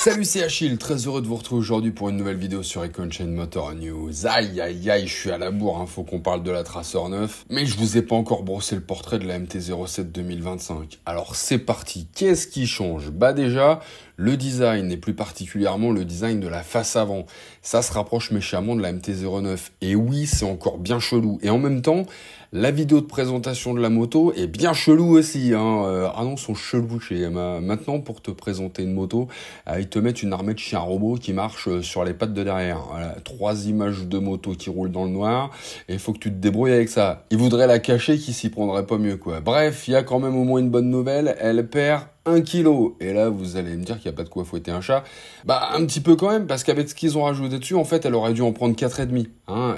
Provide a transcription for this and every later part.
Salut, c'est Achille, très heureux de vous retrouver aujourd'hui pour une nouvelle vidéo sur Econ Chain Motor News. Aïe aïe aïe, je suis à la bourre, faut qu'on parle de la Tracer 9, mais je vous ai pas encore brossé le portrait de la MT-07 2025. Alors c'est parti, qu'est-ce qui change? Bah déjà, le design, et plus particulièrement le design de la face avant, ça se rapproche méchamment de la MT-09. Et oui, c'est encore bien chelou. Et en même temps, la vidéo de présentation de la moto est bien chelou aussi. Ah non, sont chelous chez Yamaha. Maintenant, pour te présenter une moto, ils te mettent une armée de chiens robots qui marchent sur les pattes de derrière. Voilà, 3 images de moto qui roulent dans le noir, et il faut que tu te débrouilles avec ça. Ils voudraient la cacher, qui s'y prendrait pas mieux, quoi. Bref, il y a quand même au moins une bonne nouvelle, elle perd 1 kg. Et là, vous allez me dire qu'il n'y a pas de quoi fouetter un chat. Bah, un petit peu quand même, parce qu'avec ce qu'ils ont rajouté dessus, en fait, elle aurait dû en prendre 4,5.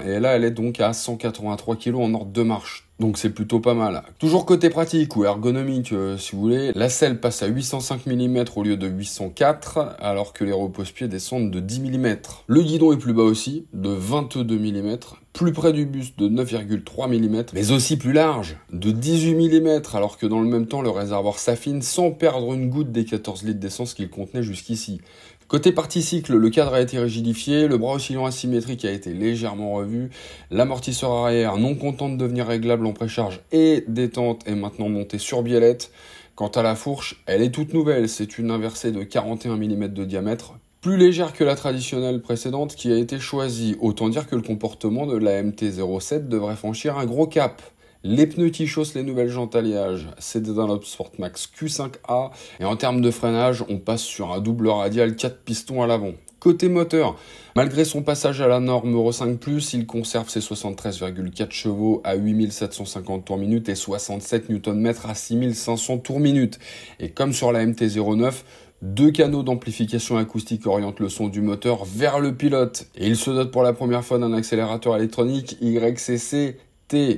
Et là, elle est donc à 183 kg en ordre de marche. Donc c'est plutôt pas mal. Toujours côté pratique ou ergonomique, si vous voulez, la selle passe à 805 mm au lieu de 804, alors que les repose-pieds descendent de 10 mm. Le guidon est plus bas aussi, de 22 mm, plus près du buste de 9,3 mm, mais aussi plus large, de 18 mm, alors que dans le même temps, le réservoir s'affine sans perdre une goutte des 14 litres d'essence qu'il contenait jusqu'ici. Côté partie cycle, le cadre a été rigidifié, le bras oscillant asymétrique a été légèrement revu, l'amortisseur arrière, non content de devenir réglable en précharge et détente, est maintenant monté sur biellette. Quant à la fourche, elle est toute nouvelle, c'est une inversée de 41 mm de diamètre, plus légère que la traditionnelle précédente qui a été choisie. Autant dire que le comportement de la MT-07 devrait franchir un gros cap. Les pneus qui chaussent les nouvelles jantes alliage, c'est des Dunlop Sportmax Q5A, et en termes de freinage, on passe sur un double radial 4 pistons à l'avant. Côté moteur, malgré son passage à la norme Euro 5+, il conserve ses 73,4 chevaux à 8750 tours-minute et 67 Nm à 6500 tours-minute. Et comme sur la MT-09, 2 canaux d'amplification acoustique orientent le son du moteur vers le pilote. Et il se dote pour la première fois d'un accélérateur électronique YCC.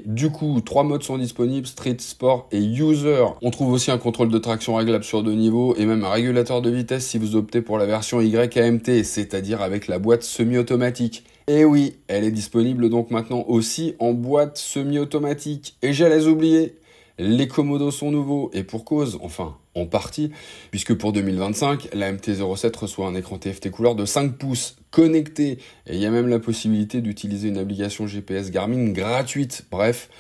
Du coup, 3 modes sont disponibles, Street, Sport et User. On trouve aussi un contrôle de traction réglable sur 2 niveaux et même un régulateur de vitesse si vous optez pour la version YAMT, c'est-à-dire avec la boîte semi-automatique. Et oui, elle est disponible donc maintenant aussi en boîte semi-automatique. Et j'allais oublier, les commodos sont nouveaux, et pour cause, enfin, en partie, puisque pour 2025, la MT-07 reçoit un écran TFT couleur de 5 pouces connecté, et il y a même la possibilité d'utiliser une application GPS Garmin gratuite. Bref,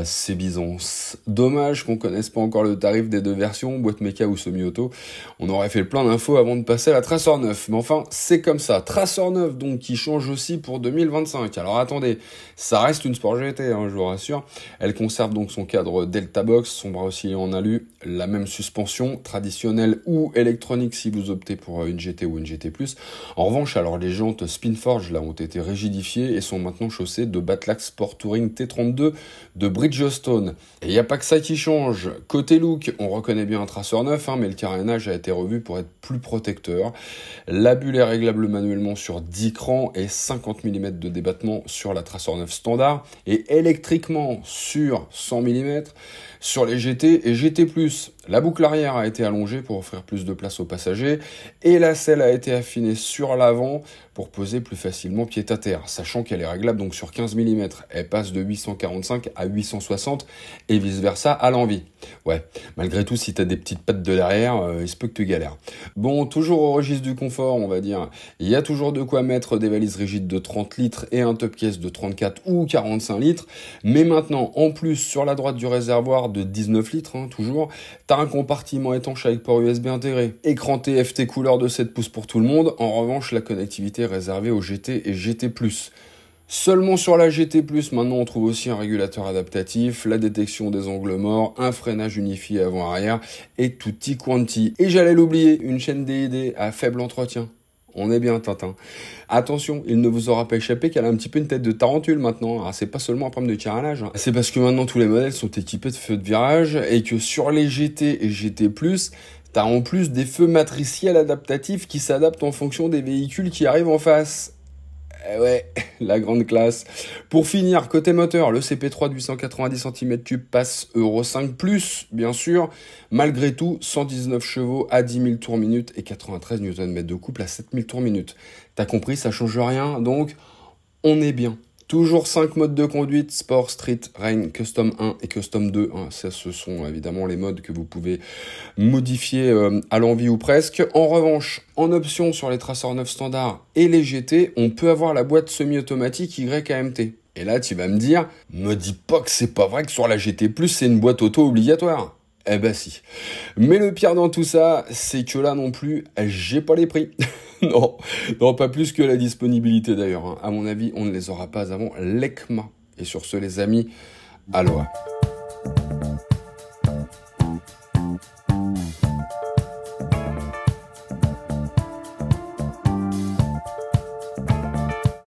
c'est bison. Dommage qu'on connaisse pas encore le tarif des 2 versions, boîte méca ou semi-auto. On aurait fait le plein d'infos avant de passer à la Tracer 9. Mais enfin, c'est comme ça. Tracer 9, donc, qui change aussi pour 2025. Alors attendez, ça reste une Sport GT, je vous rassure. Elle conserve donc son cadre Delta Box, son bras oscillant en alu, la même suspension, traditionnelle ou électronique si vous optez pour une GT ou une GT+. En revanche, alors les jantes Spinforge là ont été rigidifiées et sont maintenant chaussées de Batlax Sport Touring T32 de Bridgestone. Et il n'y a pas que ça qui change. Côté look, on reconnaît bien un Tracer 9, mais le carénage a été revu pour être plus protecteur. La bulle est réglable manuellement sur 10 crans et 50 mm de débattement sur la Tracer 9 standard et électriquement sur 100 mm sur les GT et GT+. La boucle arrière a été allongée pour offrir plus de place aux passagers et la selle a été affinée sur l'avant pour poser plus facilement pied à terre, sachant qu'elle est réglable donc sur 15 mm. Elle passe de 845 à 860 et vice versa à l'envie. Ouais, malgré tout, si t'as des petites pattes de derrière, il se peut que tu galères. Bon, toujours au registre du confort, on va dire, il y a toujours de quoi mettre des valises rigides de 30 litres et un top case de 34 ou 45 litres, mais maintenant, en plus, sur la droite du réservoir de 19 litres, toujours, t'as un compartiment étanche avec port USB intégré. Écran TFT couleur de 7 pouces pour tout le monde, en revanche, la connectivité est réservée aux GT et GT+. Seulement sur la GT+, maintenant on trouve aussi un régulateur adaptatif, la détection des angles morts, un freinage unifié avant-arrière et tutti quanti. Et j'allais l'oublier, une chaîne DID à faible entretien. On est bien Tintin. Attention, il ne vous aura pas échappé qu'elle a un petit peu une tête de tarentule maintenant. Alors, c'est pas seulement un problème de carénage, c'est parce que maintenant tous les modèles sont équipés de feux de virage et que sur les GT et GT+, t'as en plus des feux matriciels adaptatifs qui s'adaptent en fonction des véhicules qui arrivent en face. Eh ouais, la grande classe. Pour finir, côté moteur, le CP3 de 890 cm3 passe Euro 5+, bien sûr. Malgré tout, 119 chevaux à 10 000 tours-minute et 93 Nm de couple à 7 000 tours-minute. T'as compris, ça change rien, donc on est bien. Toujours 5 modes de conduite, Sport, Street, Rain, Custom 1 et Custom 2. Ça, ce sont évidemment les modes que vous pouvez modifier à l'envie ou presque. En revanche, en option sur les traceurs 9 standards et les GT, on peut avoir la boîte semi-automatique YAMT. Et là, tu vas me dire, me dis pas que c'est pas vrai que sur la GT+, c'est une boîte auto obligatoire. Eh ben si. Mais le pire dans tout ça, c'est que là non plus, j'ai pas les prix. non, pas plus que la disponibilité d'ailleurs. À mon avis, on ne les aura pas avant l'ECMA. Et sur ce, les amis, aloha.